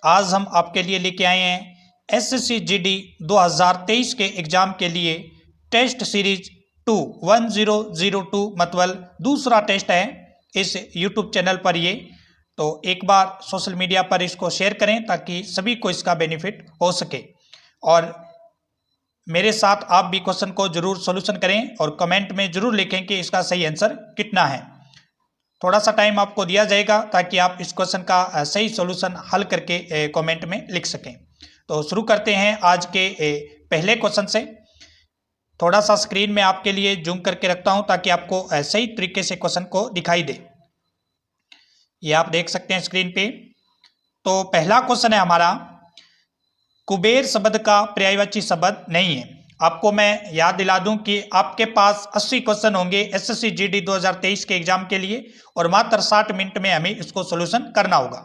आज हम आपके लिए लेके आए हैं एसएससी जीडी 2023 के एग्जाम के लिए टेस्ट सीरीज 2 1002 मतलब दूसरा टेस्ट है इस यूट्यूब चैनल पर। ये तो एक बार सोशल मीडिया पर इसको शेयर करें ताकि सभी को इसका बेनिफिट हो सके, और मेरे साथ आप भी क्वेश्चन को जरूर सॉल्यूशन करें और कमेंट में जरूर लिखें कि इसका सही आंसर कितना है। थोड़ा सा टाइम आपको दिया जाएगा ताकि आप इस क्वेश्चन का सही सॉल्यूशन हल करके कमेंट में लिख सकें। तो शुरू करते हैं आज के पहले क्वेश्चन से। थोड़ा सा स्क्रीन में आपके लिए जूम करके रखता हूं ताकि आपको सही तरीके से क्वेश्चन को दिखाई दे। ये आप देख सकते हैं स्क्रीन पे। तो पहला क्वेश्चन है हमारा, कुबेर शब्द का पर्यायवाची शब्द नहीं है। आपको मैं याद दिला दूं कि आपके पास 80 क्वेश्चन होंगे एसएससी जीडी 2023 के एग्जाम के लिए और मात्र 60 मिनट में हमें इसको सॉल्यूशन करना होगा।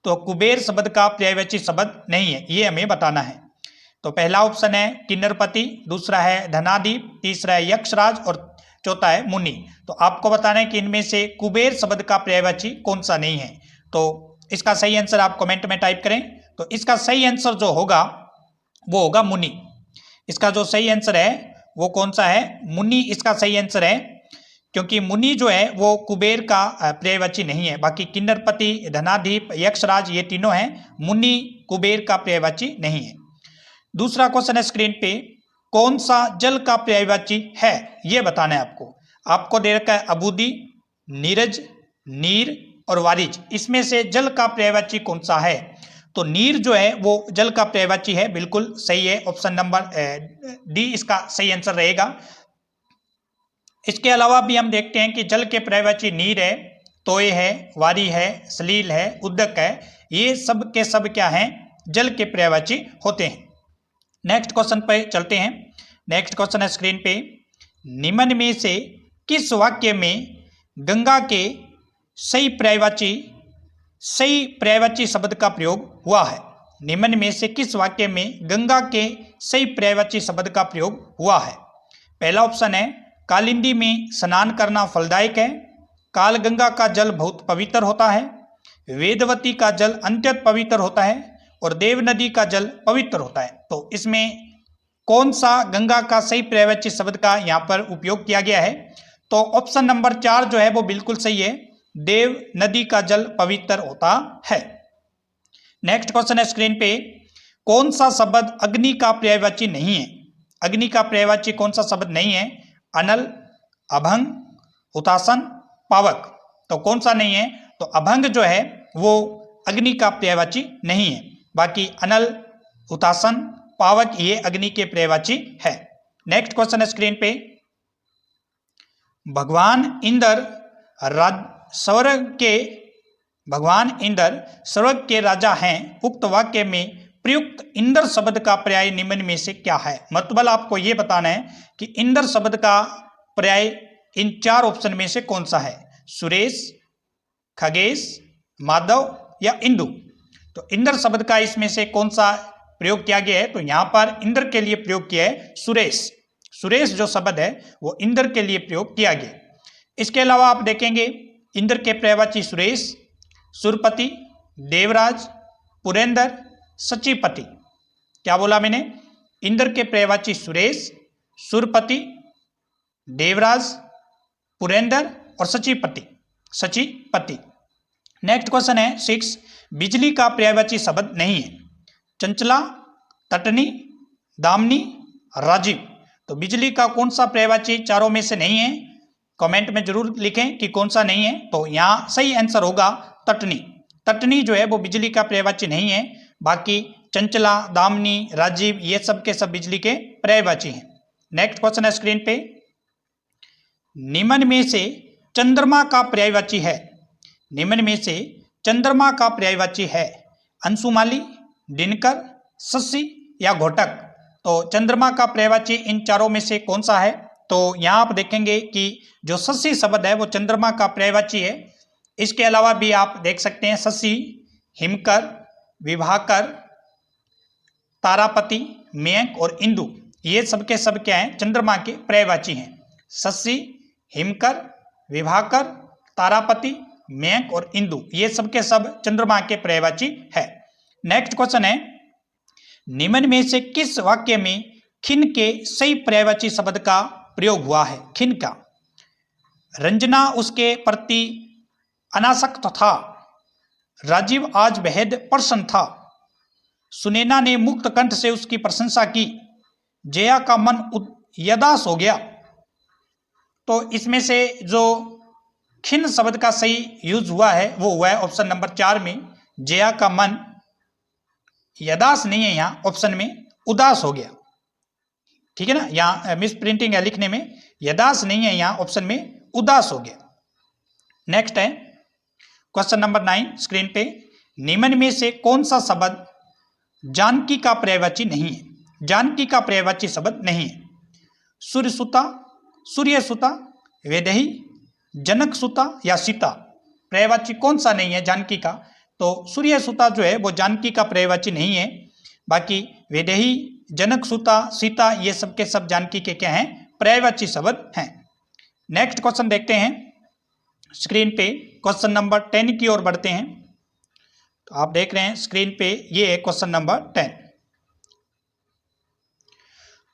तो कुबेर शब्द का पर्यायवाची शब्द नहीं है, ये हमें बताना है। तो पहला ऑप्शन है किन्नरपति, दूसरा है धनादीप, तीसरा है यक्षराज और चौथा है मुनि। तो आपको बताना है कि इनमें से कुबेर शब्द का पर्यायवाची कौन सा नहीं है। तो इसका सही आंसर आप कमेंट में टाइप करें। तो इसका सही आंसर जो होगा वो होगा मुनि। इसका जो सही आंसर है वो कौन सा है? मुनि इसका सही आंसर है, क्योंकि मुनि जो है वो कुबेर का पर्यायवाची नहीं है। बाकी किन्नरपति, धनादीप, यक्षराज ये तीनों हैं, मुनि कुबेर का पर्यायवाची नहीं है। दूसरा क्वेश्चन है स्क्रीन पे, कौन सा जल का पर्यायवाची है ये बताना है आपको। आपको दे रखा है अबूदी, नीरज, नीर और वारिज। इसमें से जल का पर्यायवाची कौन सा है? तो नीर जो है वो जल का पर्यायवाची है, बिल्कुल सही है। ऑप्शन नंबर डी इसका सही आंसर रहेगा। इसके अलावा भी हम देखते हैं कि जल के पर्यायवाची नीर है, तोय है, वारी है, सलील है, उदक है। ये सब के सब क्या हैं? जल के पर्यायवाची होते हैं। नेक्स्ट क्वेश्चन पे चलते हैं। नेक्स्ट क्वेश्चन है स्क्रीन पे, निम्न में से किस वाक्य में गंगा के सही पर्यायवाची शब्द का प्रयोग हुआ है? निम्न में से किस वाक्य में गंगा के सही पर्यायवाची शब्द का प्रयोग हुआ है? पहला ऑप्शन है कालिंदी में स्नान करना फलदायक है, कालगंगा का जल बहुत पवित्र होता है, वेदवती का जल अत्यंत पवित्र होता है और देव नदी का जल पवित्र होता है। तो इसमें कौन सा गंगा का सही पर्यायवाची शब्द का यहाँ पर उपयोग किया गया है? तो ऑप्शन नंबर 4 जो है वो बिल्कुल सही है, देव नदी का जल पवित्र होता है। नेक्स्ट क्वेश्चन है स्क्रीन पे, कौन सा शब्द अग्नि का पर्यायवाची नहीं है? अग्नि का पर्यायवाची कौन सा शब्द नहीं है? अनल, अभंग, हुतासन, पावक। तो कौन सा नहीं है? तो अभंग जो है वो अग्नि का पर्यायवाची नहीं है। बाकी अनल, हुतासन, पावक ये अग्नि के पर्यायवाची है। नेक्स्ट क्वेश्चन है स्क्रीन पे, भगवान इंद्र स्वर्ग के राजा हैं, उक्त वाक्य में प्रयुक्त इंद्र शब्द का पर्याय निम्न में से क्या है? मतलब आपको यह बताना है कि इंद्र शब्द का पर्याय इन 4 ऑप्शन में से कौन सा है? सुरेश, खगेश, माधव या इंदु। तो इंद्र शब्द का इसमें से कौन सा प्रयोग किया गया है? तो यहां पर इंद्र के लिए प्रयोग किया है सुरेश। सुरेश जो शब्द है वो इंद्र के लिए प्रयोग किया गया। इसके अलावा आप देखेंगे इंद्र के पर्यायवाची सुरेश, सुरपति, देवराज, पुरेंद्र, सचिपति। क्या बोला मैंने? इंद्र के पर्यायवाची सुरेश, सुरपति, देवराज, पुरेंद्र और सचिपति। नेक्स्ट क्वेश्चन है 6, बिजली का पर्यायवाची शब्द नहीं है। चंचला, तटनी, दामनी, राजीव। तो बिजली का कौन सा पर्यायवाची चारों में से नहीं है? कमेंट में जरूर लिखें कि कौन सा नहीं है। तो यहाँ सही आंसर होगा तटनी। तटनी जो है वो बिजली का पर्यायवाची नहीं है। बाकी चंचला, दामनी, राजीव ये सब के सब बिजली के पर्यायवाची हैं। नेक्स्ट क्वेश्चन है स्क्रीन पे, निम्न में से चंद्रमा का पर्यायवाची है। निम्न में से चंद्रमा का पर्यायवाची है अंशुमाली, दिनकर, शशि या घोटक। तो चंद्रमा का पर्यायवाची इन चारों में से कौन सा है? तो यहाँ आप देखेंगे कि जो शशि शब्द है वो चंद्रमा का पर्यायवाची है। इसके अलावा भी आप देख सकते हैं शशि, हिमकर, विभाकर, तारापति, मयंक और इंदु ये सब के सब क्या हैं? चंद्रमा के पर्यायवाची हैं। शशि, हिमकर, विभाकर, तारापति, मयंक और इंदु ये सब के सब चंद्रमा के पर्यायवाची है। नेक्स्ट क्वेश्चन है, निम्न में से किस वाक्य में खिन के सही पर्यायवाची शब्द का प्रयोग हुआ है? खिन का। रंजना उसके प्रति अनासक्त था। राजीव आज बेहद प्रसन्न था। सुनैना ने मुक्त कंठ से उसकी प्रशंसा की। जया का मन उदास हो गया। तो इसमें से जो खिन शब्द का सही यूज हुआ है वो हुआ है ऑप्शन नंबर 4 में, जया का मन यदास नहीं है, यहाँ ऑप्शन में उदास हो गया। ठीक है ना, यहाँ मिस प्रिंटिंग है लिखने में, यदास नहीं है, यहाँ ऑप्शन में उदास हो गया। नेक्स्ट है क्वेश्चन नंबर 9 स्क्रीन पे, निम्न में से कौन सा शब्द जानकी का पर्यायवाची नहीं है? जानकी का पर्यायवाची शब्द नहीं है। सूर्यसुता, सूर्यसुता, वैदेही, जनकसुता या सीता, पर्यायवाची कौन सा नहीं है जानकी का? तो सूर्यसुता जो है वो जानकी का पर्यायवाची नहीं है। बाकी वैदेही, जनकसुता, सीता ये सब के सब जानकी के क्या हैं? पर्यायवाची शब्द हैं। नेक्स्ट क्वेश्चन देखते हैं स्क्रीन पे, क्वेश्चन नंबर 10 की ओर बढ़ते हैं। तो आप देख रहे हैं स्क्रीन पे, ये है क्वेश्चन नंबर 10।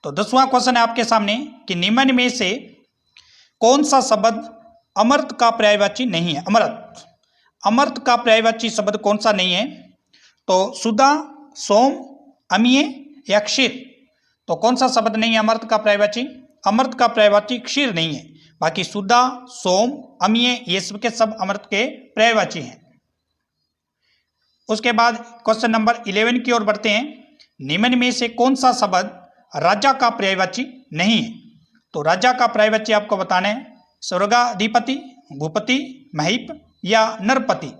तो 10वां क्वेश्चन है आपके सामने कि निम्न में से कौन सा शब्द अमर्त का पर्यायवाची नहीं है? अमर्त, अमर्त का पर्यायवाची शब्द कौन सा नहीं है? तो सुधा, सोम, अमीय या क्षीर। तो कौन सा शब्द नहीं है अमर्त का पर्यायवाची? अमर्त का पर्यायवाची क्षीर नहीं है। बाकी सुधा, सोम, अमीय ये सब के सब अमर्त के पर्यायवाची हैं। उसके बाद क्वेश्चन नंबर 11 की ओर बढ़ते हैं। निम्न में से कौन सा शब्द राजा का पर्यायवाची नहीं है? तो राजा का पर्यायवाची आपको बताना है, स्वर्गाधिपति, भूपति, महीप या नरपति।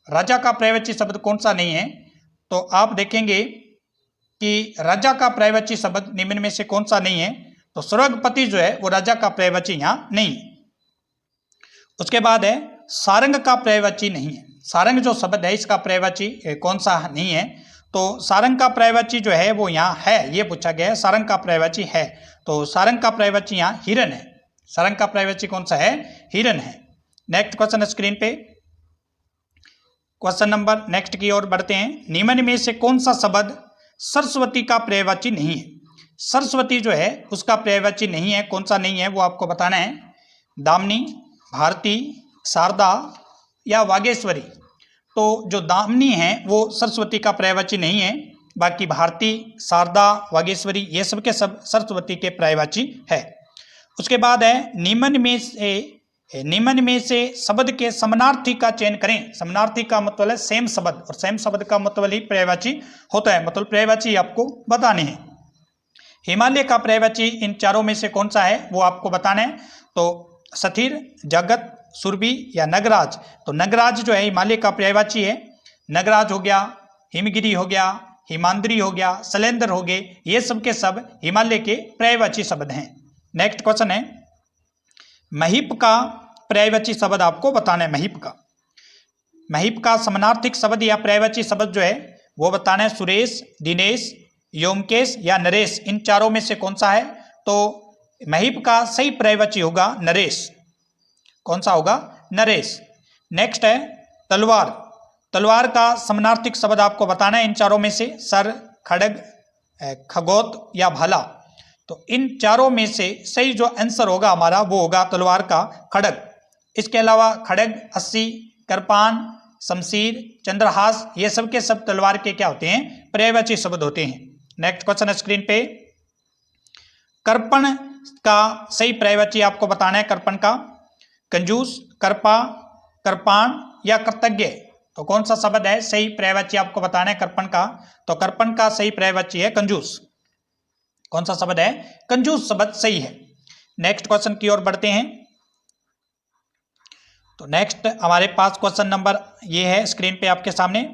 राजा का पर्यायवाची शब्द कौन सा नहीं है? तो आप देखेंगे कि राजा का पर्यायवाची शब्द निम्न में से कौन सा नहीं है? तो स्वर्गपति जो है वो राजा का पर्यायवाची यहाँ नहीं है। उसके बाद है सारंग का पर्यायवाची नहीं है। सारंग जो शब्द है इसका पर्यायवाची कौन सा नहीं है? तो सारंग का पर्यायवाची जो है वो यहाँ है, ये पूछा गया है, सारंग का पर्यायवाची है। तो सारंग का पर्यायवाची यहाँ हिरन है। सारंग का पर्यायवाची कौन सा है? हिरन है। नेक्स्ट क्वेश्चन है स्क्रीन पे, क्वेश्चन नंबर नेक्स्ट की ओर बढ़ते हैं। निम्न में से कौन सा शब्द सरस्वती का पर्यायवाची नहीं है? सरस्वती जो है उसका पर्यायवाची नहीं है, कौन सा नहीं है वो आपको बताना है। दामिनी, भारती, शारदा या वागेश्वरी। तो जो दामिनी है वो सरस्वती का पर्यायवाची नहीं है। बाकी भारती, शारदा, वागेश्वरी ये सब के सब सरस्वती के पर्यायवाची है। उसके बाद है निम्न में से शब्द के समानार्थी का चयन करें। समानार्थी का मतलब है सेम शब्द, और सेम शब्द का मतलब ही पर्यायवाची होता है, मतलब पर्यायवाची आपको बताने हैं। हिमालय का पर्यायवाची इन चारों में से कौन सा है वो आपको बताना है। तो स्थिर, जगत, सुरभि या नगराज। तो नगराज जो है हिमालय का पर्यायवाची है। नगराज हो गया, हिमगिरी हो गया, हिमांद्री हो गया, शैलेंद्र हो गए, ये सब के सब हिमालय के पर्यायवाची शब्द हैं। नेक्स्ट क्वेश्चन है, महीप का पर्यायवाची शब्द आपको बताना है। महीप का समानार्थिक शब्द या पर्यायवाची शब्द जो है वो बताना है। सुरेश, दिनेश, योमकेश या नरेश, इन चारों में से कौन सा है? तो महीप का सही पर्यायवाची होगा नरेश। कौन सा होगा? नरेश। नेक्स्ट है तलवार। तलवार का समानार्थिक शब्द आपको बताना है इन चारों में से। सर, खड्ग, खगोत या भाला। तो इन चारों में से सही जो आंसर होगा हमारा वो होगा तलवार का खड्ग। इसके अलावा खड्ग, अस्सी, कृपान, शमशीर, चंद्रहास ये सब के सब तलवार के क्या होते हैं? पर्यायवाची शब्द होते हैं। नेक्स्ट क्वेश्चन है स्क्रीन पे, कर्पण का सही पर्यायवाची आपको बताना है। कर्पण का कंजूस, कृपा, कृपाण या कृतज्ञ। तो कौन सा शब्द है सही पर्यायवाची आपको बताना है कर्पण का? तो कर्पण का सही पर्यायवाची है कंजूस। कौन सा शब्द है? कंजूस शब्द सही है। नेक्स्ट क्वेश्चन की ओर बढ़ते हैं। तो नेक्स्ट हमारे पास क्वेश्चन नंबर ये है स्क्रीन पे आपके सामने।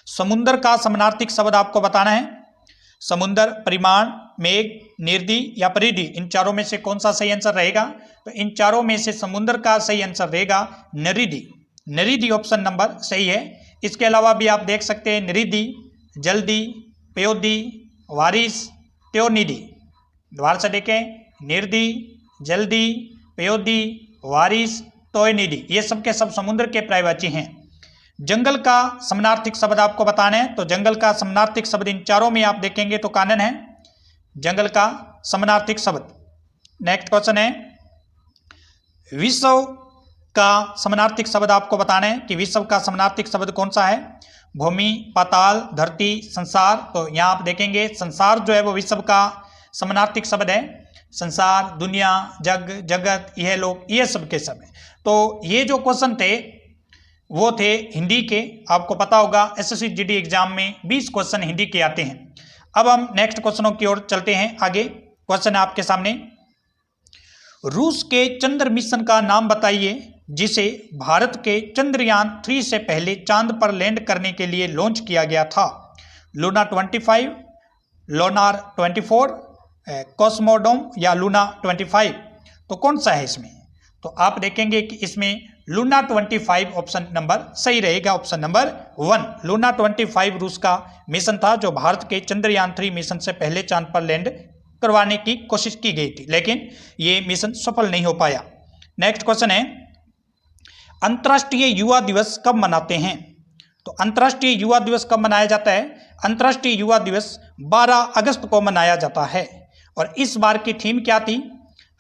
समुद्र का समानार्थिक शब्द आपको बताना है। समुद्र, परिमाण, मेघ, निर्धि या परिधि, इन चारों में से कौन सा सही आंसर रहेगा? तो इन चारों में से समुद्र का सही आंसर रहेगा नरिधि। नरिधि ऑप्शन नंबर सही है। इसके अलावा भी आप देख सकते हैं निरिधि, जल्दी, पयोधि, वारिस, त्योनिधि। दोबारा से देखें, निर्धि, जल्दी, पयोधि, वारिस, तोयनिधि, ये सब के सब समुद्र के पर्यायवाची हैं। जंगल का समानार्थिक शब्द आपको बताना है, तो जंगल का समानार्थिक शब्द इन चारों में आप देखेंगे तो कानन है, जंगल का समानार्थिक शब्द। नेक्स्ट क्वेश्चन है, विश्व का समानार्थिक शब्द आपको बताना है कि विश्व का समानार्थिक शब्द कौन सा है। भूमि, पाताल, धरती, संसार। तो यहाँ आप देखेंगे संसार जो है वो विश्व का समानार्थिक शब्द है। संसार, दुनिया, जग, जगत, यह लोग, ये सब के सब है। तो ये जो क्वेश्चन थे वो थे हिंदी के। आपको पता होगा एसएससी जीडी एग्जाम में 20 क्वेश्चन हिंदी के आते हैं। अब हम नेक्स्ट क्वेश्चनों की ओर चलते हैं आगे। क्वेश्चन है आपके सामने, रूस के चंद्र मिशन का नाम बताइए जिसे भारत के चंद्रयान 3 से पहले चांद पर लैंड करने के लिए लॉन्च किया गया था। लूना 25, लोनार 24, कॉस्मोडोम या लूना 25। तो कौन सा है इसमें? तो आप देखेंगे कि इसमें लूना 25 ऑप्शन नंबर सही रहेगा, ऑप्शन नंबर 1। लूना 25 रूस का मिशन था जो भारत के चंद्रयान 3 मिशन से पहले चांद पर लैंड करवाने की कोशिश की गई थी, लेकिन ये मिशन सफल नहीं हो पाया। नेक्स्ट क्वेश्चन है, अंतर्राष्ट्रीय युवा दिवस कब मनाते हैं? तो अंतर्राष्ट्रीय युवा दिवस कब मनाया जाता है? अंतर्राष्ट्रीय युवा दिवस 12 अगस्त को मनाया जाता है। और इस बार की थीम क्या थी?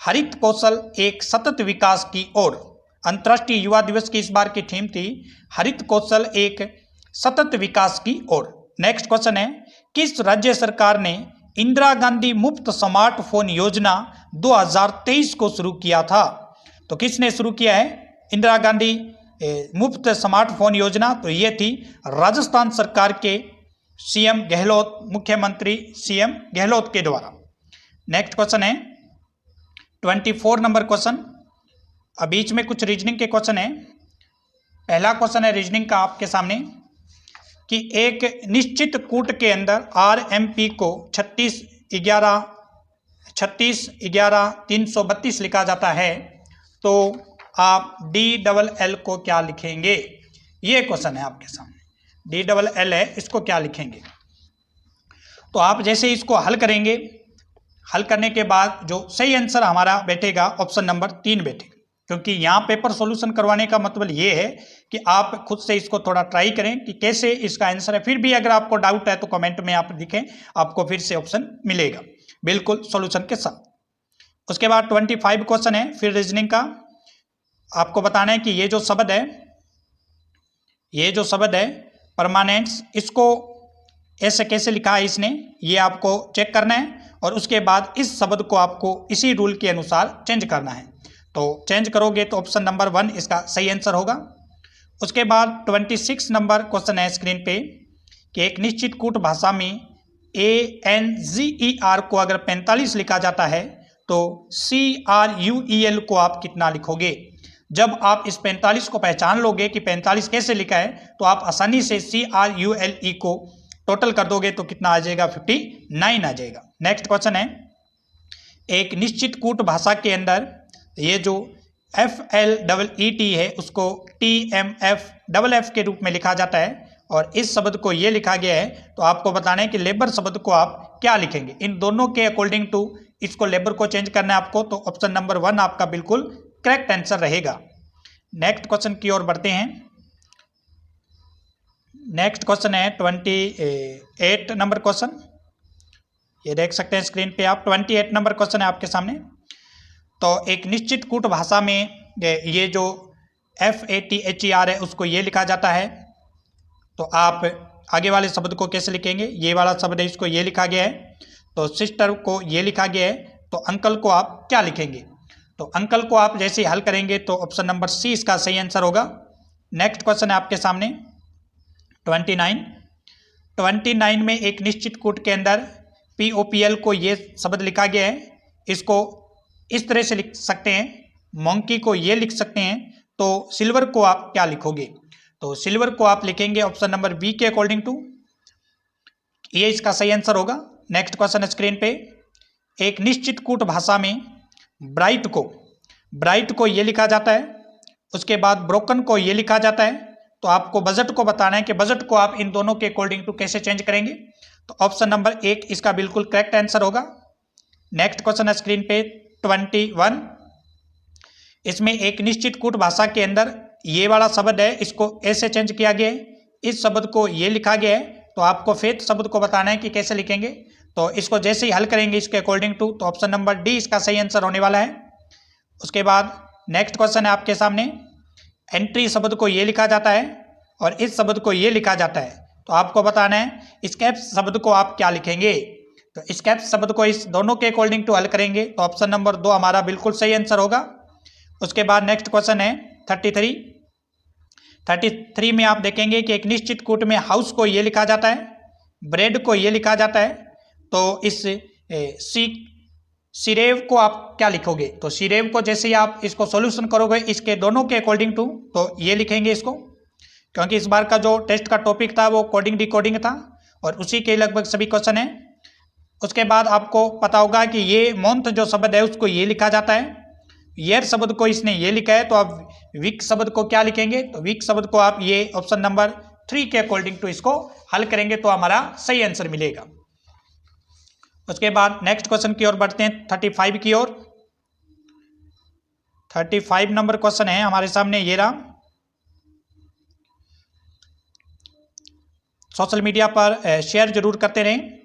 हरित कौशल एक सतत विकास की ओर। अंतर्राष्ट्रीय युवा दिवस की इस बार की थीम थी हरित कौशल एक सतत विकास की ओर। नेक्स्ट क्वेश्चन है, किस राज्य सरकार ने इंदिरा गांधी मुफ्त स्मार्टफोन योजना 2023 को शुरू किया था? तो किसने शुरू किया है इंदिरा गांधी मुफ्त स्मार्टफोन योजना? तो ये थी राजस्थान सरकार के सीएम गहलोत, मुख्यमंत्री सीएम गहलोत के द्वारा। नेक्स्ट क्वेश्चन है 24 नंबर क्वेश्चन। अब बीच में कुछ रीजनिंग के क्वेश्चन है। पहला क्वेश्चन है रीजनिंग का आपके सामने कि एक निश्चित कूट के अंदर RMP को 3611-332 लिखा जाता है, तो आप DLL को क्या लिखेंगे? ये क्वेश्चन है आपके सामने। DLL है, इसको क्या लिखेंगे? तो आप जैसे इसको हल करेंगे, हल करने के बाद जो सही आंसर हमारा बैठेगा ऑप्शन नंबर 3 बैठेगा, क्योंकि यहाँ पेपर सॉल्यूशन करवाने का मतलब ये है कि आप खुद से इसको थोड़ा ट्राई करें कि कैसे इसका आंसर है। फिर भी अगर आपको डाउट है तो कमेंट में आप लिखें, आपको फिर से ऑप्शन मिलेगा बिल्कुल सॉल्यूशन के साथ। उसके बाद 25 क्वेश्चन है फिर रीजनिंग का। आपको बताना है कि ये जो शब्द है परमानेंट्स, इसको ऐसे कैसे लिखा है इसने, ये आपको चेक करना है। और उसके बाद इस शब्द को आपको इसी रूल के अनुसार चेंज करना है। तो चेंज करोगे तो ऑप्शन नंबर 1 इसका सही आंसर होगा। उसके बाद 26 नंबर क्वेश्चन है स्क्रीन पे कि एक निश्चित कूट भाषा में ANGER को अगर 45 लिखा जाता है तो CRUEL को आप कितना लिखोगे? जब आप इस 45 को पहचान लोगे कि 45 कैसे लिखा है, तो आप आसानी से CRULE को टोटल कर दोगे तो कितना आ जाएगा? 59 आ जाएगा। नेक्स्ट क्वेश्चन है, एक निश्चित कूट भाषा के अंदर ये जो FLEET है उसको TMFFF के रूप में लिखा जाता है, और इस शब्द को ये लिखा गया है। तो आपको बताना है कि लेबर शब्द को आप क्या लिखेंगे? इन दोनों के अकॉर्डिंग टू इसको लेबर को चेंज करना है आपको, तो ऑप्शन नंबर 1 आपका बिल्कुल करेक्ट आंसर रहेगा। नेक्स्ट क्वेश्चन की ओर बढ़ते हैं। नेक्स्ट क्वेश्चन है 28 नंबर क्वेश्चन, ये देख सकते हैं स्क्रीन पे आप। 28 नंबर क्वेश्चन है आपके सामने। तो एक निश्चित कूट भाषा में ये जो FATHER है उसको ये लिखा जाता है, तो आप आगे वाले शब्द को कैसे लिखेंगे? ये वाला शब्द है, इसको ये लिखा गया है, तो सिस्टर को ये लिखा गया है, तो अंकल को आप क्या लिखेंगे? तो अंकल को आप जैसे हल करेंगे तो ऑप्शन नंबर C इसका सही आंसर होगा। नेक्स्ट क्वेश्चन है आपके सामने 29 में एक निश्चित कूट के अंदर POPL को ये शब्द लिखा गया है, इसको इस तरह से लिख सकते हैं, मंकी को ये लिख सकते हैं, तो सिल्वर को आप क्या लिखोगे? तो सिल्वर को आप लिखेंगे ऑप्शन नंबर B के अकॉर्डिंग टू, ये इसका सही आंसर होगा। नेक्स्ट क्वेश्चन स्क्रीन पे, एक निश्चित कूट भाषा में ब्राइट को ये लिखा जाता है, उसके बाद ब्रोकन को ये लिखा जाता है। तो आपको बजट को बताना है कि बजट को आप इन दोनों के अकॉर्डिंग टू कैसे चेंज करेंगे, तो ऑप्शन नंबर 1 इसका बिल्कुल करेक्ट आंसर होगा। नेक्स्ट क्वेश्चन है स्क्रीन पे 21, इसमें एक निश्चित कूट भाषा के अंदर ये वाला शब्द है इसको ऐसे चेंज किया गया है, इस शब्द को ये लिखा गया है, तो आपको फेथ शब्द को बताना है कि कैसे लिखेंगे। तो इसको जैसे ही हल करेंगे इसके अकॉर्डिंग टू, तो ऑप्शन नंबर डी इसका सही आंसर होने वाला है। उसके बाद नेक्स्ट क्वेश्चन है आपके सामने, एंट्री शब्द को ये लिखा जाता है और इस शब्द को ये लिखा जाता है, तो आपको बताना है स्केप्स शब्द को आप क्या लिखेंगे। तो स्केप्स शब्द को इस दोनों के अकॉर्डिंग टू हल करेंगे, तो ऑप्शन नंबर 2 हमारा बिल्कुल सही आंसर होगा। उसके बाद नेक्स्ट क्वेश्चन है 33 में आप देखेंगे कि एक निश्चित कूट में हाउस को ये लिखा जाता है, ब्रेड को ये लिखा जाता है, तो इस सिरेव को आप क्या लिखोगे। तो सिरेव को जैसे ही आप इसको सॉल्यूशन करोगे इसके दोनों के अकॉर्डिंग टू, तो ये लिखेंगे इसको, क्योंकि इस बार का जो टेस्ट का टॉपिक था वो कोडिंग डिकोडिंग था और उसी के लगभग सभी क्वेश्चन हैं। उसके बाद आपको पता होगा कि ये मंथ जो शब्द है उसको ये लिखा जाता है, ईयर शब्द को इसने ये लिखा है, तो आप वीक शब्द को क्या लिखेंगे। तो वीक शब्द को आप ये ऑप्शन नंबर 3 के अकॉर्डिंग टू इसको हल करेंगे, तो हमारा सही आंसर मिलेगा। उसके बाद नेक्स्ट क्वेश्चन की ओर बढ़ते हैं 35 की ओर। 35 नंबर क्वेश्चन है हमारे सामने, ये रहा। सोशल मीडिया पर शेयर जरूर करते रहें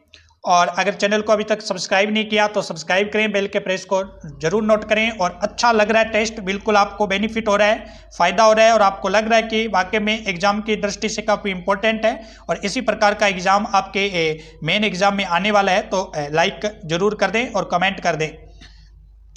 और अगर चैनल को अभी तक सब्सक्राइब नहीं किया तो सब्सक्राइब करें, बेल के प्रेस को जरूर नोट करें। और अच्छा लग रहा है टेस्ट, बिल्कुल आपको बेनिफिट हो रहा है, फ़ायदा हो रहा है और आपको लग रहा है कि वाकई में एग्जाम की दृष्टि से काफ़ी इंपॉर्टेंट है और इसी प्रकार का एग्जाम आपके मेन एग्जाम में आने वाला है, तो लाइक जरूर कर दें और कमेंट कर दें।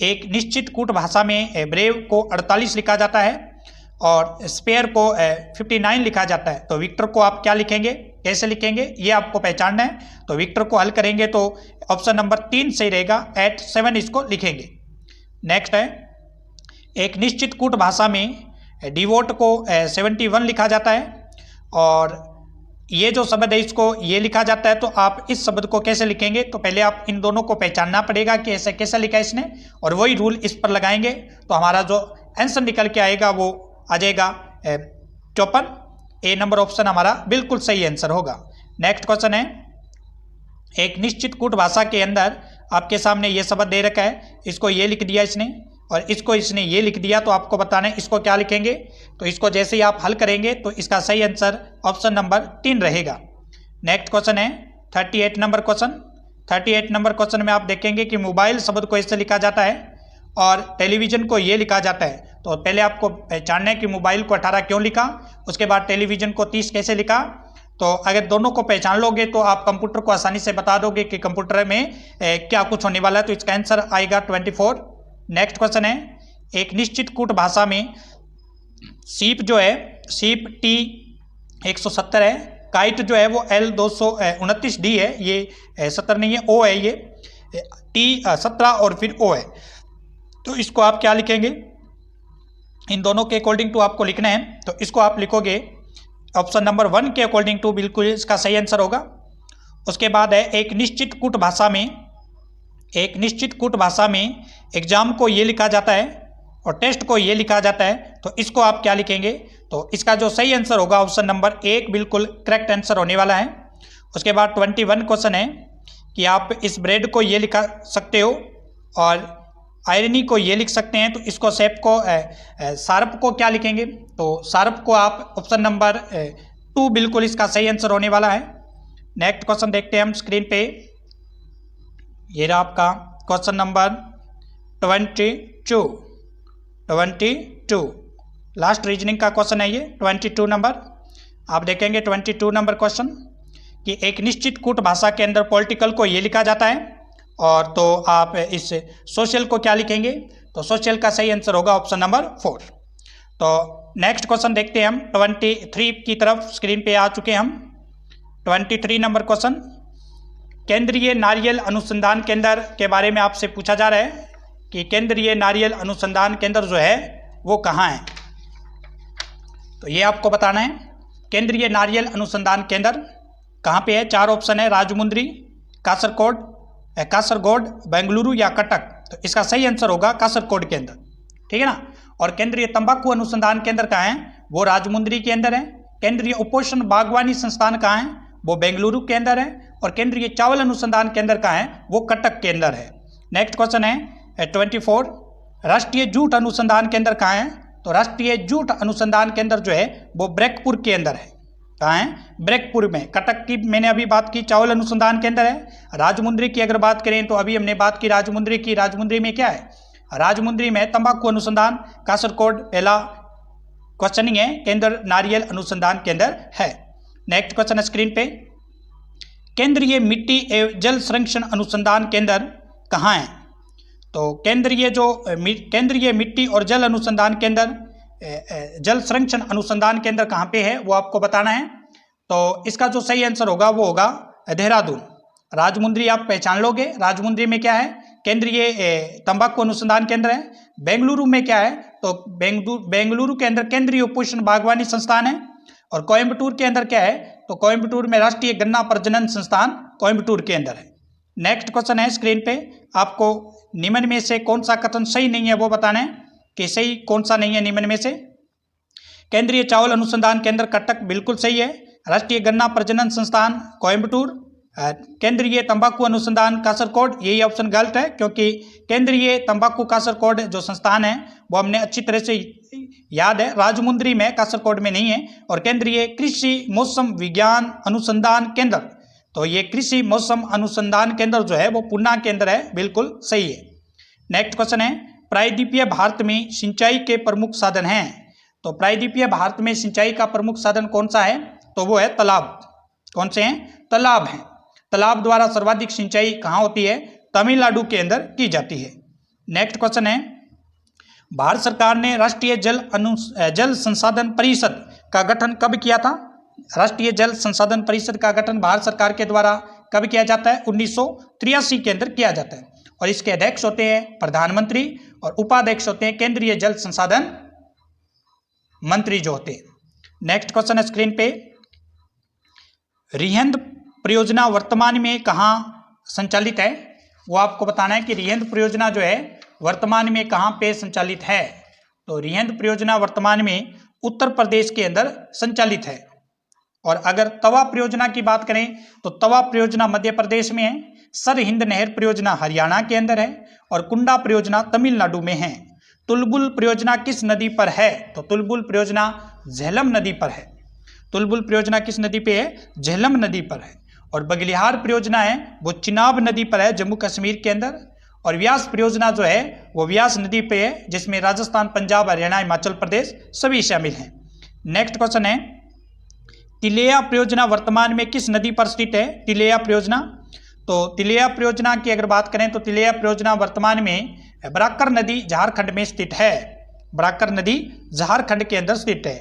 एक निश्चित कूट भाषा में ब्रेव को 48 लिखा जाता है और स्पेयर को 59 लिखा जाता है, तो विक्टर को आप क्या लिखेंगे, कैसे लिखेंगे, ये आपको पहचानना है। तो विक्टर को हल करेंगे तो ऑप्शन नंबर 3 सही रहेगा, 87 इसको लिखेंगे। नेक्स्ट है, एक निश्चित कूट भाषा में डिवोट को 71 लिखा जाता है और ये जो शब्द है इसको ये लिखा जाता है, तो आप इस शब्द को कैसे लिखेंगे। तो पहले आप इन दोनों को पहचानना पड़ेगा कि ऐसे कैसे लिखा है इसने, और वही रूल इस पर लगाएंगे तो हमारा जो आंसर निकल के आएगा वो आ जाएगा 54। ए नंबर ऑप्शन हमारा बिल्कुल सही आंसर होगा। नेक्स्ट क्वेश्चन है, एक निश्चित कूट भाषा के अंदर आपके सामने ये शब्द दे रखा है, इसको ये लिख दिया इसने और इसको इसने ये लिख दिया, तो आपको बताना है इसको क्या लिखेंगे। तो इसको जैसे ही आप हल करेंगे तो इसका सही आंसर ऑप्शन नंबर 3 रहेगा। नेक्स्ट क्वेश्चन है 38 नंबर क्वेश्चन। 38 नंबर क्वेश्चन में आप देखेंगे कि मोबाइल शब्द को इससे लिखा जाता है और टेलीविज़न को ये लिखा जाता है। तो पहले आपको पहचानना है कि मोबाइल को 18 क्यों लिखा, उसके बाद टेलीविज़न को 30 कैसे लिखा। तो अगर दोनों को पहचान लोगे तो आप कंप्यूटर को आसानी से बता दोगे कि कंप्यूटर में क्या कुछ होने वाला है, तो इसका आंसर आएगा 24। नेक्स्ट क्वेश्चन है, एक निश्चित कूट भाषा में सीप जो है, सीप T 170 है, काइट जो है वो L 229 D है, ये 70 नहीं है, O है, ये T 17 और फिर O है, तो इसको आप क्या लिखेंगे। इन दोनों के अकॉर्डिंग टू आपको लिखना है, तो इसको आप लिखोगे ऑप्शन नंबर 1 के अकॉर्डिंग टू, बिल्कुल इसका सही आंसर होगा। उसके बाद है, एक निश्चित कूट भाषा में, एक निश्चित कूट भाषा में एग्जाम को ये लिखा जाता है और टेस्ट को ये लिखा जाता है, तो इसको आप क्या लिखेंगे। तो इसका जो सही आंसर होगा ऑप्शन नंबर 1 बिल्कुल करेक्ट आंसर होने वाला है। उसके बाद 21 क्वेश्चन है कि आप इस ब्रेड को ये लिखा सकते हो और आयरनी को ये लिख सकते हैं, तो इसको शेप को शार्प को क्या लिखेंगे। तो शार्प को आप ऑप्शन नंबर 2 बिल्कुल इसका सही आंसर होने वाला है। नेक्स्ट क्वेश्चन देखते हैं हम स्क्रीन पे, ये रहा आपका क्वेश्चन नंबर 22। लास्ट रीजनिंग का क्वेश्चन है ये 22 नंबर। आप देखेंगे 22 नंबर क्वेश्चन कि एक निश्चित कूट भाषा के अंदर पॉलिटिकल को ये लिखा जाता है और तो आप इस सोशल को क्या लिखेंगे। तो सोशल का सही आंसर होगा ऑप्शन नंबर 4। तो नेक्स्ट क्वेश्चन देखते हैं हम 23 की तरफ, स्क्रीन पे आ चुके हैं हम। 23 नंबर क्वेश्चन, केंद्रीय नारियल अनुसंधान केंद्र के बारे में आपसे पूछा जा रहा है कि केंद्रीय नारियल अनुसंधान केंद्र जो है वो कहाँ है। तो ये आपको बताना है, केंद्रीय नारियल अनुसंधान केंद्र कहाँ पे है। 4 ऑप्शन है, राजमुंद्री, कासरगोड, बेंगलुरु या कटक। तो इसका सही आंसर होगा कासरगोड के अंदर, ठीक है ना। और केंद्रीय तंबाकू अनुसंधान केंद्र कहाँ है, वो राजमुंद्री के अंदर है। केंद्रीय उपोषण बागवानी संस्थान कहाँ है, वो बेंगलुरु के अंदर है। और केंद्रीय चावल अनुसंधान केंद्र कहाँ है, वो कटक के अंदर है। नेक्स्ट क्वेश्चन है 24, राष्ट्रीय जूट अनुसंधान केंद्र कहाँ है। तो राष्ट्रीय जूट अनुसंधान केंद्र जो है वो ब्रैकपुर के अंदर है। कहाँ है? ब्रैकपुर में। कटक की मैंने अभी बात की, चावल अनुसंधान केंद्र है। राजमुंद्री की अगर बात करें तो अभी हमने बात की राजमुंद्री की, राजमुंद्री में क्या है? राजमुंद्री में तंबाकू अनुसंधान, कासरकोड पहला क्वेश्चनिंग है, केंद्र नारियल अनुसंधान केंद्र है। नेक्स्ट क्वेश्चन स्क्रीन पे, केंद्रीय मिट्टी एवं जल संरक्षण अनुसंधान केंद्र कहाँ है? तो केंद्रीय मिट्टी और जल अनुसंधान केंद्र, जल संरक्षण अनुसंधान केंद्र कहाँ पे है वो आपको बताना है। तो इसका जो सही आंसर होगा वो होगा देहरादून। राजमुंद्री आप पहचान लोगे, राजमुंद्री में क्या है? केंद्रीय तंबाकू अनुसंधान केंद्र है। बेंगलुरु में क्या है? तो बेंगलुरु के अंदर केंद्रीय उपोषण बागवानी संस्थान है। और कोयम्बटूर के अंदर क्या है? तो कोयम्बटूर में राष्ट्रीय गन्ना प्रजनन संस्थान कोयम्बटूर के अंदर है। नेक्स्ट क्वेश्चन है स्क्रीन पे, आपको निम्न में से कौन सा कथन सही नहीं है वो बताना है कि सही कौन सा नहीं है निम्न में से। केंद्रीय चावल अनुसंधान केंद्र कटक बिल्कुल सही है। राष्ट्रीय गन्ना प्रजनन संस्थान कोयम्बटूर। केंद्रीय तंबाकू अनुसंधान कासरकोड, यही ऑप्शन गलत है क्योंकि केंद्रीय तंबाकू कासरकोड जो संस्थान है वो हमने अच्छी तरह से याद है, राजमुंद्री में, कासरकोड में नहीं है। और केंद्रीय कृषि मौसम विज्ञान अनुसंधान केंद्र, तो ये कृषि मौसम अनुसंधान केंद्र जो है वो पूना के अंदर है, बिल्कुल सही है। नेक्स्ट क्वेश्चन है, प्रायद्वीपीय भारत में सिंचाई के प्रमुख साधन हैं। तो प्रायद्वीपीय भारत में सिंचाई का प्रमुख साधन कौन सा है? तो वो है तालाब। कौन से हैं? तालाब हैं। तालाब द्वारा सर्वाधिक सिंचाई कहाँ होती है? तमिलनाडु के अंदर की जाती है। नेक्स्ट क्वेश्चन है, भारत सरकार ने राष्ट्रीय जल संसाधन परिषद का गठन कब किया था? राष्ट्रीय जल संसाधन परिषद का गठन भारत सरकार के द्वारा कब किया जाता है? 1983 के अंदर किया जाता है। और इसके अध्यक्ष होते हैं प्रधानमंत्री और उपाध्यक्ष होते हैं केंद्रीय जल संसाधन मंत्री जो होते हैं। नेक्स्ट क्वेश्चन है स्क्रीन पे, रिहंद परियोजना वर्तमान में कहाँ संचालित है? वो आपको बताना है कि रिहंद परियोजना जो है वर्तमान में कहाँ पे संचालित है। तो रिहंद परियोजना वर्तमान में उत्तर प्रदेश के अंदर संचालित है। और अगर तवा परियोजना की बात करें तो तवा परियोजना मध्य प्रदेश में है, सरहिंद नहर परियोजना हरियाणा के अंदर है और कुंडा परियोजना तमिलनाडु में है। तुलबुल परियोजना किस नदी पर है? तो तुलबुल परियोजना झेलम नदी पर है। तुलबुल परियोजना किस नदी पे है? झेलम नदी पर है। और बगलिहार परियोजना है वो चिनाब नदी पर है, जम्मू कश्मीर के अंदर। और व्यास परियोजना जो है वो व्यास नदी पे है, जिसमें राजस्थान, पंजाब, हरियाणा, हिमाचल प्रदेश सभी शामिल हैं। नेक्स्ट क्वेश्चन है, तिलेया परियोजना वर्तमान में किस नदी पर स्थित है? तिलेया परियोजना, तो तिलेया परियोजना की अगर बात करें तो तिलेया परियोजना वर्तमान में बराकर नदी झारखंड में स्थित है। बराकर नदी झारखंड के अंदर स्थित है।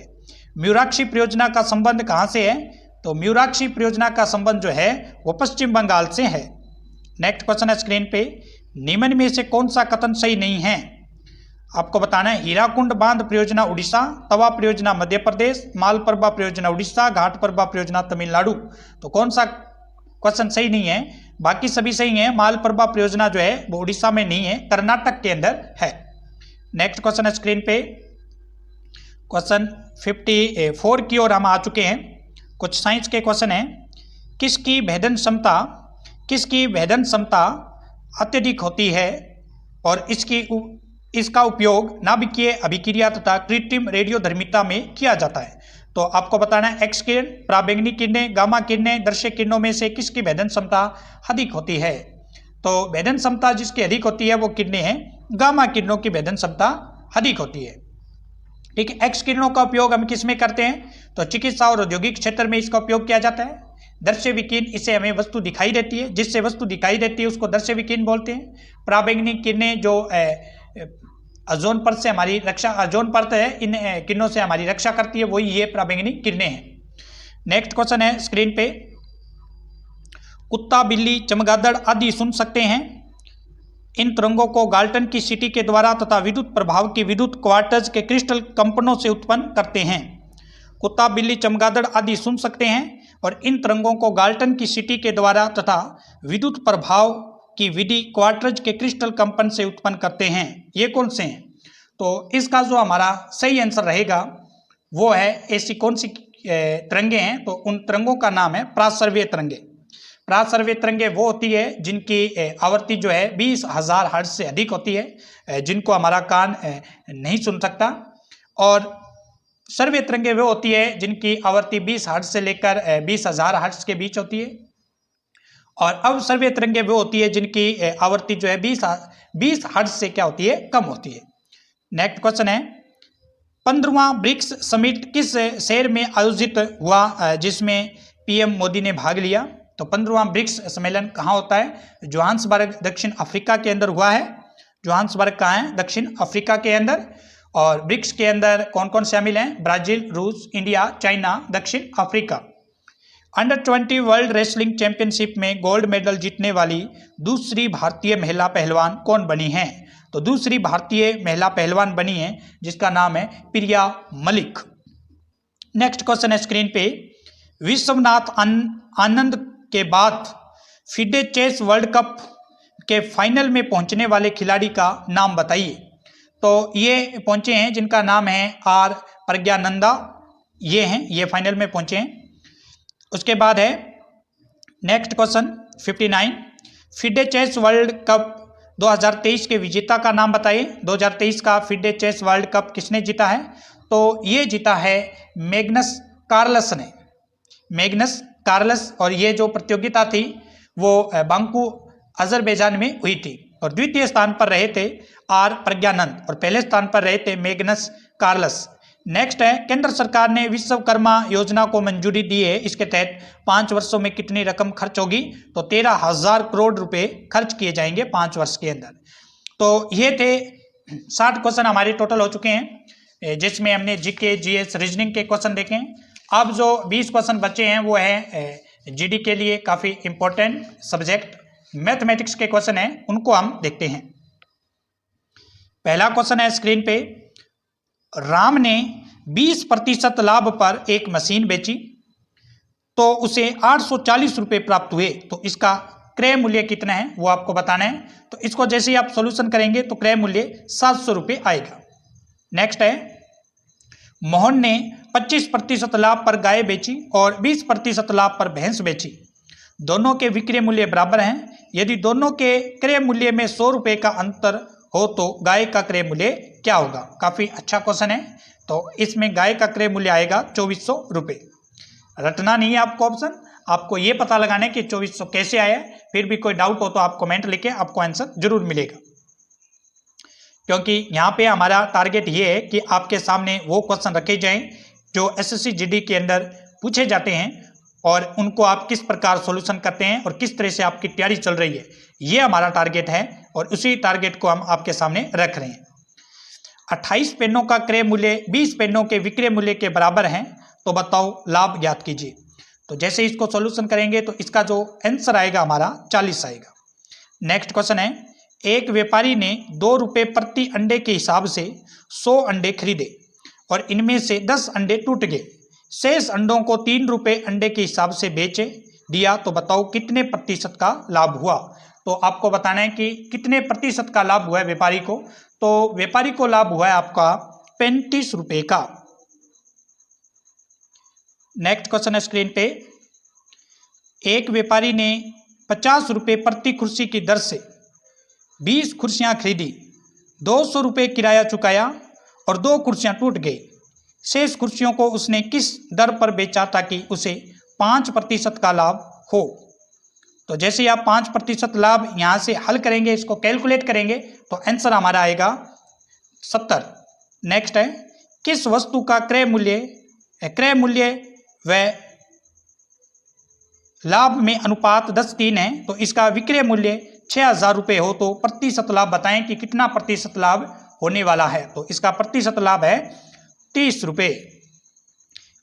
म्यूराक्षी परियोजना का संबंध कहाँ से है? तो म्यूराक्षी परियोजना का संबंध जो है वो पश्चिम बंगाल से है। नेक्स्ट क्वेश्चन है स्क्रीन पे, निम्न में से कौन सा कथन सही नहीं है? आपको बताना है, हीराकुंड बांध परियोजना उड़ीसा, तवा परियोजना मध्य प्रदेश, मालप्रभा परियोजना उड़ीसा, घाटप्रभा परियोजना तमिलनाडु। तो कौन सा क्वेश्चन सही नहीं है? बाकी सभी सही है। मालप्रभा परियोजना जो है वो उड़ीसा में नहीं है, कर्नाटक के अंदर है। नेक्स्ट क्वेश्चन है स्क्रीन पे, क्वेश्चन 54 की ओर हम आ चुके हैं। कुछ साइंस के क्वेश्चन हैं। किसकी भेदन क्षमता अत्यधिक होती है और इसका उपयोग नाभिकीय अभिक्रिया तथा कृत्रिम रेडियोधर्मिता में किया जाता है? तो आपको बताना है, एक्स किरण, पराबैंगनी किरणें, गामा किरणें, दर्शक किरणों में से किसकी भेदन क्षमता अधिक होती है? तो भेदन क्षमता जिसकी अधिक होती है वो किरणें हैं, गामा किरणों की भेदन क्षमता अधिक होती है। ठीक है। एक्स किरणों का उपयोग हम किस में करते हैं? तो चिकित्सा और औद्योगिक क्षेत्र में इसका उपयोग किया जाता है। दर्शक विकिरण, इससे हमें वस्तु दिखाई देती है, जिससे वस्तु दिखाई देती है उसको दर्शक विकिरण बोलते हैं। पराबैंगनी किरणें जो ओजोन परत से हमारी रक्षा, ओजोन परत है, इन किरणों से हमारी रक्षा करती है, वही ये पराबैंगनी किरणें हैं। नेक्स्ट क्वेश्चन है स्क्रीन पे, कुत्ता, बिल्ली, चमगादड़ आदि सुन सकते हैं। इन तरंगों को गाल्टन की सीटी के द्वारा तथा विद्युत प्रभाव की विद्युत क्वार्टज के क्रिस्टल कंपनों से उत्पन्न करते हैं। कुत्ता, बिल्ली, चमगादड़ आदि सुन सकते हैं और इन तरंगों को गाल्टन की सीटी के द्वारा तथा विद्युत प्रभाव की विधि क्वार्टज के क्रिस्टल कंपन से उत्पन्न करते हैं। ये कौन से हैं? तो इसका जो हमारा सही आंसर रहेगा वो है, ऐसी कौन सी तरंगे हैं? तो उन तरंगों का नाम है प्रासर्वीय तरंगे। प्रासर्वीय तरंगे वो होती है जिनकी आवृत्ति जो है 20,000 हर्ट्ज से अधिक होती है, जिनको हमारा कान नहीं सुन सकता। और सर्वे तरंगें वो होती है जिनकी आवृत्ति 20 हर्ट्ज से लेकर 20,000 हर्ट्ज के बीच होती है, और अवसर्वे तरंगें वो होती है जिनकी आवृत्ति जो है 20 हर्ट्ज से क्या होती है, कम होती है। नेक्स्ट क्वेश्चन है 15वां ब्रिक्स समिट किस शहर में आयोजित हुआ जिसमें पीएम मोदी ने भाग लिया? तो 15वां ब्रिक्स सम्मेलन कहाँ होता है? जोहान्सबर्ग दक्षिण अफ्रीका के अंदर हुआ है। जोहान्सबर्ग कहाँ है? दक्षिण अफ्रीका के अंदर। और ब्रिक्स के अंदर कौन कौन शामिल हैं? ब्राजील, रूस, इंडिया, चाइना, दक्षिण Africa. Under 20 world wrestling championship में गोल्ड मेडल जीतने वाली दूसरी भारतीय महिला पहलवान कौन बनी हैं? तो दूसरी भारतीय महिला पहलवान बनी है जिसका नाम है प्रिया मलिक। नेक्स्ट क्वेश्चन है स्क्रीन पे, विश्वनाथ आनंद के बाद फिडे चेस वर्ल्ड कप के फाइनल में पहुंचने वाले खिलाड़ी का नाम बताइए। तो ये पहुंचे हैं जिनका नाम है आर प्रज्ञानंदा, ये हैं, ये फाइनल में पहुंचे हैं। उसके बाद है next question 59, FIDE chess world cup 2023 के विजेता का नाम बताइए। 2023 का फिडे चेस वर्ल्ड कप किसने जीता है? तो ये जीता है मैग्नस कार्लस ने, मैग्नस कार्लस। और ये जो प्रतियोगिता थी वो बांकू अजरबैजान में हुई थी। और द्वितीय स्थान पर रहे थे आर प्रज्ञानंद और पहले स्थान पर रहे थे मैग्नस कार्लस। नेक्स्ट है केंद्र सरकार ने विश्वकर्मा योजना को मंजूरी दी है, इसके तहत 5 वर्षों में कितनी रकम खर्च होगी? तो 13,000 करोड़ रुपए खर्च किए जाएंगे 5 वर्ष के अंदर। तो ये थे 60 क्वेश्चन हमारे टोटल हो चुके हैं जिसमें हमने जीके, जीएस, रीजनिंग के क्वेश्चन देखे हैं। अब जो 20 क्वेश्चन बचे हैं वो है जीडी के लिए काफ़ी इंपॉर्टेंट सब्जेक्ट मैथमेटिक्स के क्वेश्चन हैं, उनको हम देखते हैं। पहला क्वेश्चन है स्क्रीन पे, राम ने 20% लाभ पर एक मशीन बेची तो उसे 840 रुपये प्राप्त हुए, तो इसका क्रय मूल्य कितना है वो आपको बताना है। तो इसको जैसे ही आप सॉल्यूशन करेंगे तो क्रय मूल्य 700 रुपये आएगा। नेक्स्ट है मोहन ने 25% लाभ पर गाय बेची और 20% लाभ पर भैंस बेची, दोनों के विक्रय मूल्य बराबर हैं। यदि दोनों के क्रय मूल्य में 100 रुपये का अंतर हो तो गाय का क्रय मूल्य क्या होगा? काफ़ी अच्छा क्वेश्चन है। तो इसमें गाय का क्रय मूल्य आएगा 2400 रुपये। रटना नहीं है आपको ऑप्शन, आपको ये पता लगाना है कि 2400 कैसे आया। फिर भी कोई डाउट हो तो आप कमेंट लिखे, आपको आंसर जरूर मिलेगा। क्योंकि यहाँ पे हमारा टारगेट ये है कि आपके सामने वो क्वेश्चन रखे जाएं जो एसएससी जीडी के अंदर पूछे जाते हैं और उनको आप किस प्रकार सॉल्यूशन करते हैं और किस तरह से आपकी तैयारी चल रही है, ये हमारा टारगेट है और उसी टारगेट को हम आपके सामने रख रहे हैं। 28 पेनों का क्रय मूल्य 20 पेनों के विक्रय मूल्य के बराबर है, तो बताओ लाभ ज्ञात कीजिए। तो जैसे इसको सॉल्यूशन करेंगे तो इसका जो आंसर आएगा हमारा 40 आएगा। नेक्स्ट क्वेश्चन है, एक व्यापारी ने 2 रुपये प्रति अंडे के हिसाब से 100 अंडे खरीदे और इनमें से 10 अंडे टूट गए, शेष अंडों को 3 रुपये अंडे के हिसाब से बेच दिया, तो बताओ कितने प्रतिशत का लाभ हुआ? तो आपको बताना है कि कितने प्रतिशत का लाभ हुआ है व्यापारी को। तो व्यापारी को लाभ हुआ है आपका 35 रुपये का। नेक्स्ट क्वेश्चन है स्क्रीन पे, एक व्यापारी ने 50 रुपये प्रति कुर्सी की दर से 20 कुर्सियां खरीदी, 200 रुपये किराया चुकाया और 2 कुर्सियां टूट गई, शेष कुर्सियों को उसने किस दर पर बेचा ताकि उसे 5% का लाभ हो? तो जैसे ही आप 5% लाभ यहाँ से हल करेंगे, इसको कैलकुलेट करेंगे तो आंसर हमारा आएगा 70। नेक्स्ट है, किस वस्तु का क्रय मूल्य व लाभ में अनुपात 10:3 है, तो इसका विक्रय मूल्य 6000 रुपये हो तो प्रतिशत लाभ बताएं कि कितना प्रतिशत लाभ होने वाला है। तो इसका प्रतिशत लाभ है 30 रुपये।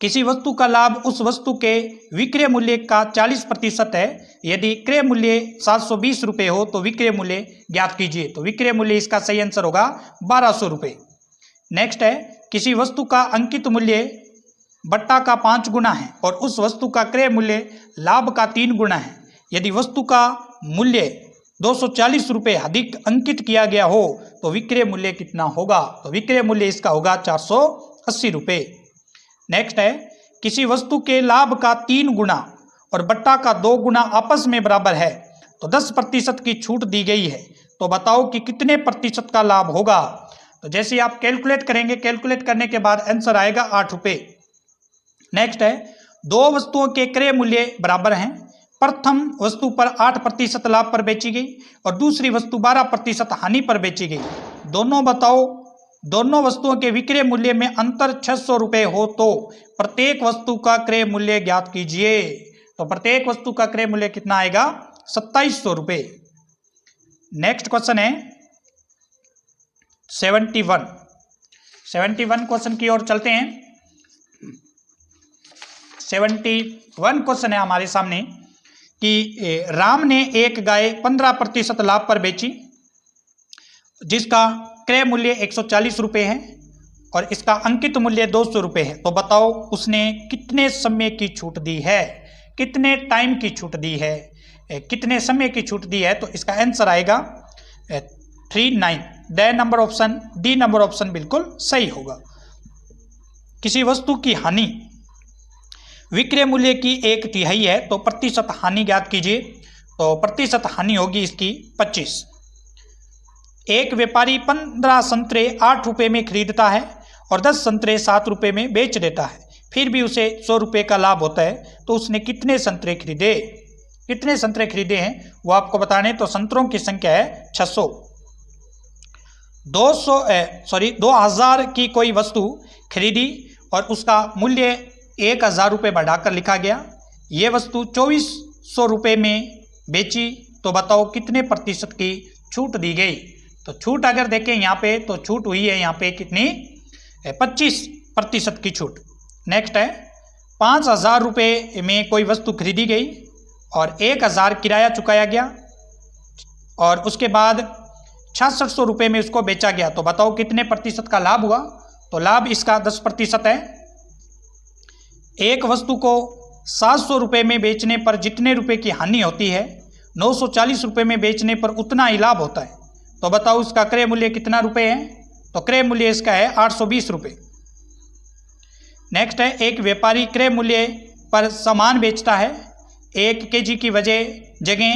किसी वस्तु का लाभ उस वस्तु के विक्रय मूल्य का 40% है, यदि क्रय मूल्य 720 रुपये हो तो विक्रय मूल्य ज्ञात कीजिए। तो विक्रय मूल्य इसका सही आंसर होगा 1200 रुपये। नेक्स्ट है, किसी वस्तु का अंकित मूल्य बट्टा का 5 गुना है और उस वस्तु का क्रय मूल्य लाभ का 3 गुना है, यदि वस्तु का मूल्य 240 रुपये अधिक अंकित किया गया हो तो विक्रय मूल्य कितना होगा? तो विक्रय मूल्य इसका होगा 480 रुपये। नेक्स्ट है, किसी वस्तु के लाभ का 3 गुना और बट्टा का 2 गुना आपस में बराबर है तो 10% की छूट दी गई है, तो बताओ कि कितने प्रतिशत का लाभ होगा? तो जैसे ही आप कैलकुलेट करेंगे, कैलकुलेट करने के बाद आंसर आएगा 8 रुपये। नेक्स्ट है, दो वस्तुओं के क्रय मूल्य बराबर हैं। प्रथम वस्तु पर 8% लाभ पर बेची गई और दूसरी वस्तु 12% हानि पर बेची गई। दोनों बताओ, दोनों वस्तुओं के विक्रय मूल्य में अंतर 600 रुपये हो तो प्रत्येक वस्तु का क्रय मूल्य ज्ञात कीजिए। तो प्रत्येक वस्तु का क्रय मूल्य कितना आएगा? 2700 रुपये। नेक्स्ट क्वेश्चन है 71 क्वेश्चन की ओर चलते हैं। 71 क्वेश्चन है हमारे सामने कि राम ने एक गाय 15% लाभ पर बेची जिसका क्रय मूल्य 140 रुपये है और इसका अंकित मूल्य 200 रुपये है। तो बताओ उसने कितने समय की छूट दी है, कितने टाइम की छूट दी है, कितने समय की छूट दी है। तो इसका आंसर आएगा 39। डी नंबर ऑप्शन बिल्कुल सही होगा। किसी वस्तु की हानि विक्रय मूल्य की 1/3 है तो प्रतिशत हानि ज्ञात कीजिए। तो प्रतिशत हानि होगी इसकी 25। एक व्यापारी 15 संतरे 8 रुपये में खरीदता है और 10 संतरे 7 रुपये में बेच देता है, फिर भी उसे 100 रुपये का लाभ होता है। तो उसने कितने संतरे खरीदे, कितने संतरे खरीदे हैं वो आपको बताने। तो संतरों की संख्या है 600। 2000 की कोई वस्तु खरीदी और उसका मूल्य 1000 रुपये बढ़ाकर लिखा गया। ये वस्तु 2400 रुपये में बेची तो बताओ कितने प्रतिशत की छूट दी गई। तो छूट अगर देखें यहाँ पे तो छूट हुई है यहाँ पे कितनी? 25% की छूट। नेक्स्ट है 5000 रुपये में कोई वस्तु खरीदी गई और 1000 किराया चुकाया गया और उसके बाद 6600 रुपये में उसको बेचा गया। तो बताओ कितने प्रतिशत का लाभ हुआ। तो लाभ इसका 10% है। एक वस्तु को 700 रुपये में बेचने पर जितने रुपए की हानि होती है 940 रुपये में बेचने पर उतना ही लाभ होता है। तो बताओ इसका क्रय मूल्य कितना रुपए है। तो क्रय मूल्य इसका है 820 रुपये। नेक्स्ट है, एक व्यापारी क्रय मूल्य पर सामान बेचता है, 1 kg की जगह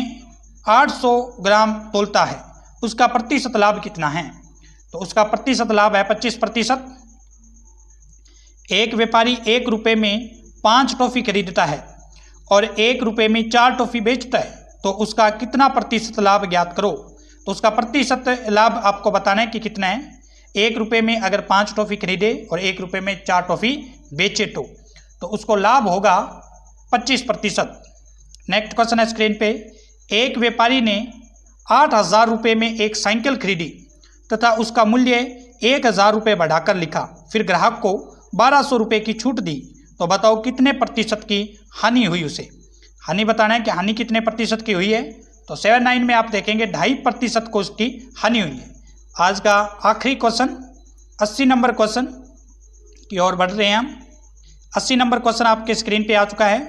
800 ग्राम तोलता है, उसका प्रतिशत लाभ कितना है। तो उसका प्रतिशत लाभ है 25%। एक व्यापारी 1 रुपये में 5 टॉफ़ी खरीदता है और 1 रुपये में 4 टॉफ़ी बेचता है, तो उसका कितना प्रतिशत लाभ ज्ञात करो। तो उसका प्रतिशत लाभ आपको बताना है कि कितना है। 1 रुपये में अगर 5 टॉफ़ी खरीदे और 1 रुपये में 4 टॉफ़ी बेचे तो उसको लाभ होगा 25%। नेक्स्ट क्वेश्चन है स्क्रीन पे, एक व्यापारी ने 8000 रुपये में एक साइकिल खरीदी तथा उसका मूल्य 1000 रुपये बढ़ाकर लिखा, फिर ग्राहक को 1200 रुपये की छूट दी। तो बताओ कितने प्रतिशत की हानि हुई उसे। हानि बताना है कि हानि कितने प्रतिशत की हुई है। तो 79 में आप देखेंगे 2.5% को उसकी हानि हुई है। आज का आखिरी क्वेश्चन 80 नंबर क्वेश्चन की ओर बढ़ रहे हैं हम। 80 नंबर क्वेश्चन आपके स्क्रीन पे आ चुका है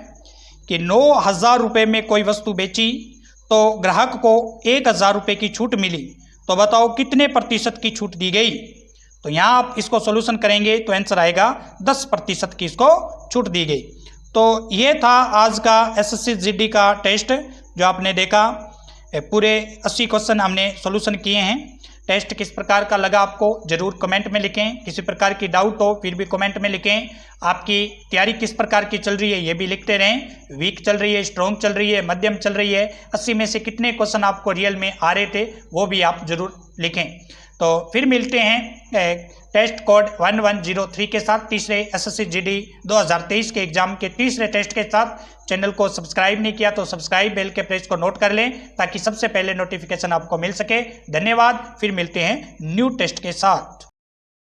कि 9000 रुपये में कोई वस्तु बेची तो ग्राहक को 1000 रुपये की छूट मिली। तो बताओ कितने प्रतिशत की छूट दी गई। तो यहाँ आप इसको सॉल्यूशन करेंगे तो आंसर आएगा 10% की इसको छूट दी गई। तो ये था आज का एसएससी जीडी का टेस्ट जो आपने देखा। पूरे 80 क्वेश्चन हमने सॉल्यूशन किए हैं। टेस्ट किस प्रकार का लगा आपको जरूर कमेंट में लिखें। किसी प्रकार की डाउट हो फिर भी कमेंट में लिखें। आपकी तैयारी किस प्रकार की चल रही है ये भी लिखते रहें। वीक चल रही है, स्ट्रॉन्ग चल रही है, मध्यम चल रही है, 80 में से कितने क्वेश्चन आपको रियल में आ रहे थे वो भी आप जरूर लिखें। तो फिर मिलते हैं टेस्ट कोड 1103 के साथ तीसरे एसएससी जीडी 2023 के एग्जाम के तीसरे टेस्ट के साथ। चैनल को सब्सक्राइब नहीं किया तो सब्सक्राइब बेल के प्रेस को नोट कर लें ताकि सबसे पहले नोटिफिकेशन आपको मिल सके। धन्यवाद। फिर मिलते हैं न्यू टेस्ट के साथ।